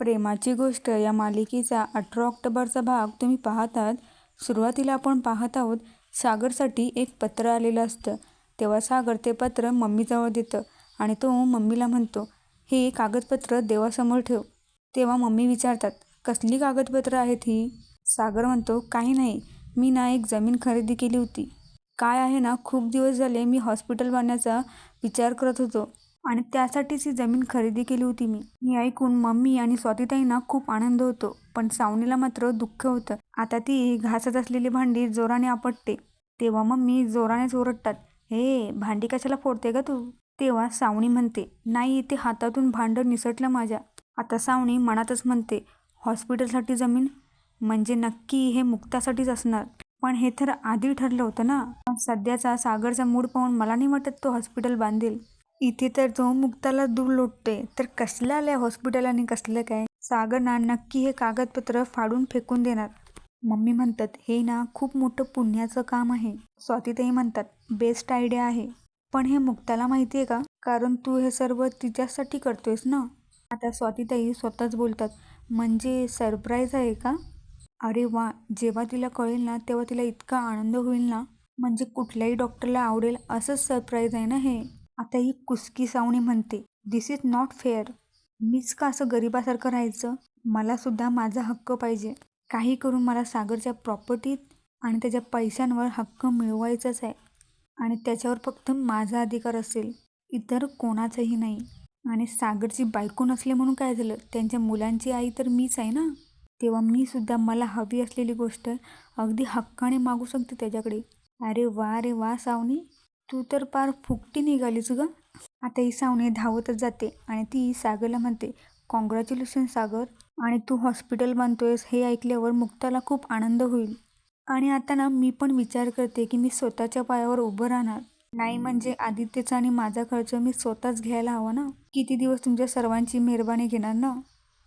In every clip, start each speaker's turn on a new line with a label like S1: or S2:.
S1: प्रेमाची गोष्ट या मालिकेचा 18 ऑक्टोबरचा भाग तुम्ही पाहत आहात. सुरुवातीला आपण पाहत आहोत सागरसाठी एक पत्र आलेलं असतं. तेव्हा सागर ते पत्र मम्मीजवळ देतं आणि तो मम्मीला म्हणतो, हे कागदपत्र देवासमोर ठेव. तेव्हा मम्मी विचारतात, कसली कागदपत्र आहेत ही? सागर म्हणतो, काही नाही, मी ना एक जमीन खरेदी केली होती. काय आहे ना, खूप दिवस झाले मी हॉस्पिटल बांधण्याचा विचार करत होतो आणि त्यासाठीच ही जमीन खरेदी केली होती मी. हे ऐकून मम्मी आणि स्वातीताईंना खूप आनंद होतो, पण सावनीला मात्र दुःख होतं. आता ती घासत असलेली भांडी जोराने आपटते. तेव्हा मम्मी जोरानेच ओरडतात, हे भांडी कशाला फोडते का तू? तेव्हा सावनी म्हणते, नाही, ते हातातून भांडं निसटलं माझ्या. आता सावनी मनातच म्हणते, हॉस्पिटलसाठी जमीन म्हणजे नक्की हे मुक्तासाठीच असणार. पण हे तर आधी ठरलं होतं ना. पण सध्याचा सागरचा मूड पाहून मला नाही वाटत तो हॉस्पिटल बांधेल. इथे तर तो मुक्ताला दूर लोटते, तर कसलं आलंय हॉस्पिटल आणि कसलं काय? सागर ना नक्की हे कागदपत्र फाडून फेकून देणार. मम्मी म्हणतात, हे ना खूप मोठं पुण्याचं काम आहे. स्वातीताई म्हणतात, बेस्ट आयडिया आहे. पण हे मुक्ताला माहिती आहे का? कारण तू हे सर्व तिच्यासाठी करतोयस ना. आता स्वातीताई स्वतःच बोलतात, म्हणजे सरप्राईज आहे का? अरे वा, जेव्हा तिला कळेल ना तेव्हा तिला इतका आनंद होईल ना, म्हणजे कुठल्याही डॉक्टरला आवडेल असंच सरप्राईज आहे ना हे. आता ही कुसकी सावणी म्हणते, दिस इज नॉट फेअर. मीच का असं गरिबासारखं राहायचं? मला सुद्धा माझा हक्क पाहिजे. काही करून मला सागरच्या प्रॉपर्टीत आणि त्याच्या पैशांवर हक्क मिळवायचाच आहे आणि त्याच्यावर फक्त माझा अधिकार असेल, इतर कोणाचाही नाही. आणि सागरची बायको नसले म्हणून काय झालं, त्यांच्या मुलांची आई तर मीच आहे ना. तेव्हा मी सुद्धा मला हवी असलेली गोष्ट अगदी हक्काने मागू शकते त्याच्याकडे. अरे वा रे वा सावनी, तू तर पार फुकटी निघालीच ग. आता ही सावनी धावतच जाते आणि ती सागरला म्हणते, कॉंग्रॅच्युलेशन सागर, आणि तू हॉस्पिटल बांधतोयस हे ऐकल्यावर मुक्ताला खूप आनंद होईल. आणि आता ना मी पण विचार करते की मी स्वतःच्या पायावर उभं राहणार. नाही म्हणजे आदित्यचा आणि माझा खर्च मी स्वतःच घ्यायला हवा ना. किती दिवस तुमच्या सर्वांची मेहरबानी घेणार ना.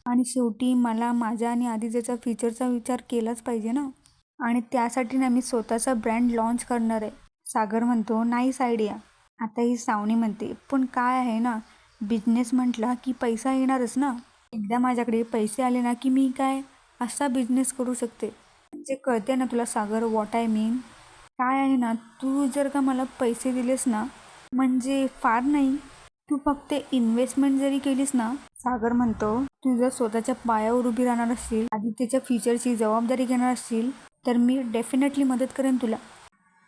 S1: आणि शेवटी मला माझ्या आणि आदित्यचा फ्युचरचा विचार केलाच पाहिजे ना. आणि त्यासाठी ना मी स्वतःचा ब्रँड लॉन्च करणार आहे. सागर म्हणतो, नाईस आयडिया. आता ही सावनी म्हणते, पण काय आहे ना, बिझनेस म्हटला की पैसा येणारच ना. एकदा माझ्याकडे पैसे आले ना की मी काय असा बिझनेस करू शकते. म्हणजे कळते ना तुला सागर, व्हॉट आय मीन. काय आहे ना, तू जर का मला पैसे दिलेस ना, म्हणजे फार नाही, तू फक्त इन्व्हेस्टमेंट जरी केलीस ना. सागर म्हणतो, तू जर स्वतःच्या पायावर उभी राहणार असशील, आदित्यच्या फ्युचरची जबाबदारी घेणार असशील, तर मी डेफिनेटली मदत करेन तुला.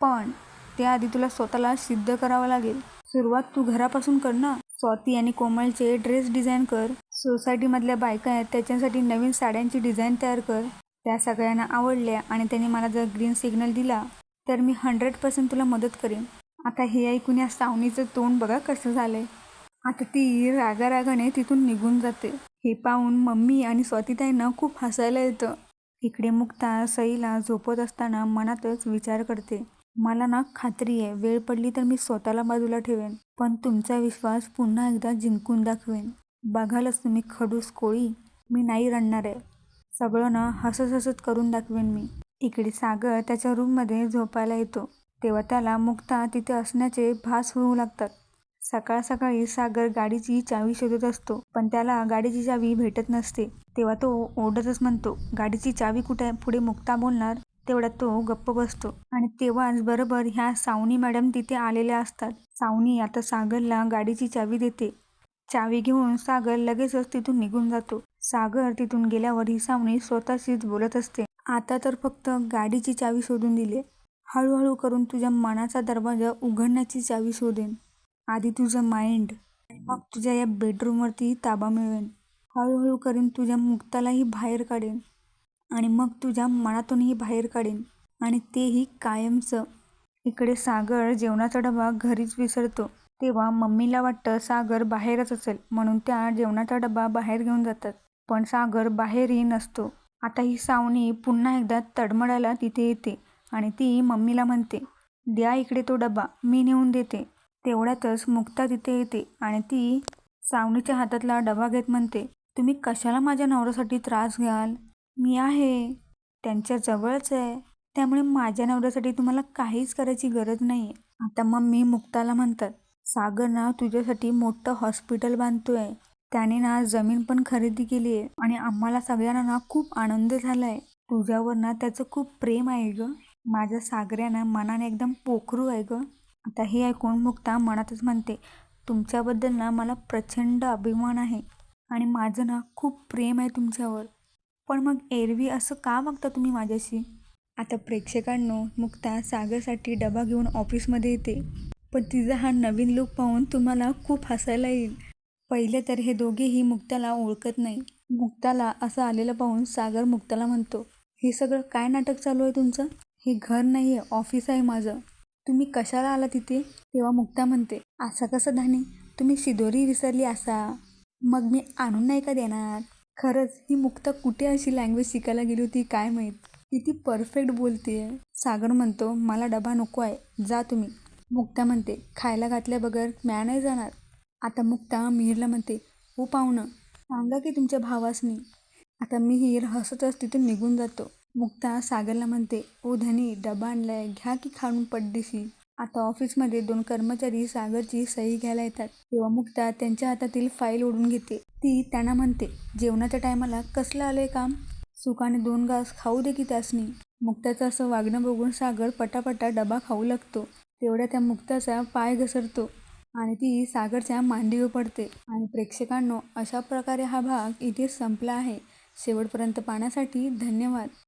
S1: पण त्याआधी तुला स्वतःला सिद्ध करावं लागेल. सुरुवात तू घरापासून कर ना. स्वाती आणि कोमलचे ड्रेस डिझाईन कर. सोसायटीमधल्या बायका आहेत त्याच्यासाठी नवीन साड्यांची डिझाईन तयार कर. त्या सगळ्यांना आवडल्या आणि त्यांनी मला जर ग्रीन सिग्नल दिला तर मी 100% तुला मदत करेन. आता हे ऐकून या सावनीचं तोंड बघा कसं झालंय. आता ती रागारागाने तिथून निघून जाते. हे पाहून मम्मी आणि स्वातीताईंना खूप हसायला येतं. इकडे मुक्ता सईला झोपत असताना मनातच विचार करते, मला ना खात्री आहे वेळ पडली तर मी स्वतःला बाजूला ठेवेन, पण तुमचा विश्वास पुन्हा एकदा जिंकून दाखवेन. बघालच तुम्ही खडूस कोळी, मी नाही रडणार आहे. सगळं ना हसत हसत करून दाखवेन मी. इकडे सागर त्याच्या रूममध्ये झोपायला येतो. तेव्हा त्याला मुक्ता तिथे असण्याचे भास होऊ लागतात. सकाळ सकाळी सागर गाडीची चावी शोधत असतो, पण त्याला गाडीची चावी भेटत नसते. तेव्हा तो ओरडतच म्हणतो, गाडीची चावी कुठे? पुढे मुक्ता बोलणार तेवढ्यात तो गप्प बसतो. आणि तेव्हाच बरोबर ह्या सावनी मॅडम तिथे आलेल्या असतात. सावनी आता सागरला गाडीची चावी देते. चावी घेऊन सागर लगेचच तिथून निघून जातो. सागर तिथून गेल्यावर ही सावनी स्वतःशीच बोलत असते, आता तर फक्त गाडीची चावी शोधून दिली, हळूहळू करून तुझ्या मनाचा दरवाजा उघडण्याची चावी शोधेन. आधी तुझं माइंड, मग तुझ्या या बेडरूमवरती ताबा मिळवेन. हळूहळू करीन तुझ्या मुक्तालाही बाहेर काढेन आणि मग तुझ्या मनातूनही बाहेर काढेन, आणि तेही कायमचं. इकडे सागर जेवणाचा डबा घरीच विसरतो. तेव्हा मम्मीला वाटतं सागर बाहेरच असेल, म्हणून त्या जेवणाचा डबा बाहेर घेऊन जातात. पण सागर बाहेरही नसतो. आता ही सावनी पुन्हा एकदा तडमडायला तिथे येते आणि ती मम्मीला म्हणते, द्या इकडे तो डबा, मी नेऊन देते. तेवढ्यातच मुक्ता तिथे येते आणि ती सावनीच्या हातातला डबा घेत म्हणते, तुम्ही कशाला माझ्या नवऱ्यासाठी त्रास घ्याल? मी आहे त्यांच्या जवळच आहे, त्यामुळे माझ्या नवऱ्यासाठी तुम्हाला काहीच करायची गरज नाही. आता मम्मी मुक्ताला म्हणतात, सागर ना तुझ्यासाठी मोठं हॉस्पिटल बांधतोय, त्याने ना जमीन पण खरेदी केली आहे आणि आम्हाला सगळ्यांना ना खूप आनंद झाला आहे. तुझ्यावर ना त्याचं खूप प्रेम आहे ग. माझ्या सागऱ्या ना मनाने एकदम पोखरू आहे ग. आता हे ऐकून मुक्ता मनातच म्हणते, तुमच्याबद्दल ना मला प्रचंड अभिमान आहे आणि माझं ना खूप प्रेम आहे तुमच्यावर. पण मग एरवी असं का वागता तुम्ही माझ्याशी? आता प्रेक्षकांनो, मुक्ता सागरसाठी डबा घेऊन ऑफिसमध्ये येते. पण तिचा हा नवीन लूक पाहून तुम्हाला खूप हसायला येईल. पहिले तर हे दोघेही मुक्ताला ओळखत नाही. मुक्ताला असं आलेलं पाहून सागर मुक्ताला म्हणतो, हे सगळं काय नाटक चालू आहे तुमचं? हे घर नाही आहे, ऑफिस आहे माझं. तुम्ही कशाला आला तिथे? तेव्हा मुक्ता म्हणते, असं कसं धानी, तुम्ही शिदोरी विसरली असा. मग मी आणून नाही का देणार? खरंच ही मुक्ता कुठे अशी लँग्वेज शिकायला गेली होती काय माहीत. किती परफेक्ट बोलतेय. सागर म्हणतो, मला डबा नको आहे, जा तुम्ही. मुक्ता म्हणते, खायला घातल्या बगर म्या नाही जाणार. आता मुक्ता मिहीरला म्हणते, हो पाहुणं, सांगा की तुमच्या भावासनी. आता मिहीर हसतच तिथून निघून जातो. मुक्ता सागरला म्हणते, ओ धनी, डबा आणलाय, घ्या की खाऊन पड्डीशी. आता ऑफिसमध्ये 2 कर्मचारी सागरची सही घ्यायला येतात. तेव्हा मुक्ता त्यांच्या हातातील फाईल ओढून घेते. ती त्यांना म्हणते, जेवणाच्या टायमाला कसलं आलंय काम? सुखाने 2 घास खाऊ दे की त्यासनी. मुक्ताचं असं वागणं बघून सागर पटापटा डबा खाऊ लागतो. तेवढ्या त्या मुक्ताचा पाय घसरतो आणि ती सागरच्या मांडीवर पडते. आणि प्रेक्षकांनो, अशा प्रकारे हा भाग इथे संपला आहे. शेवटपर्यंत पाहण्यासाठी धन्यवाद.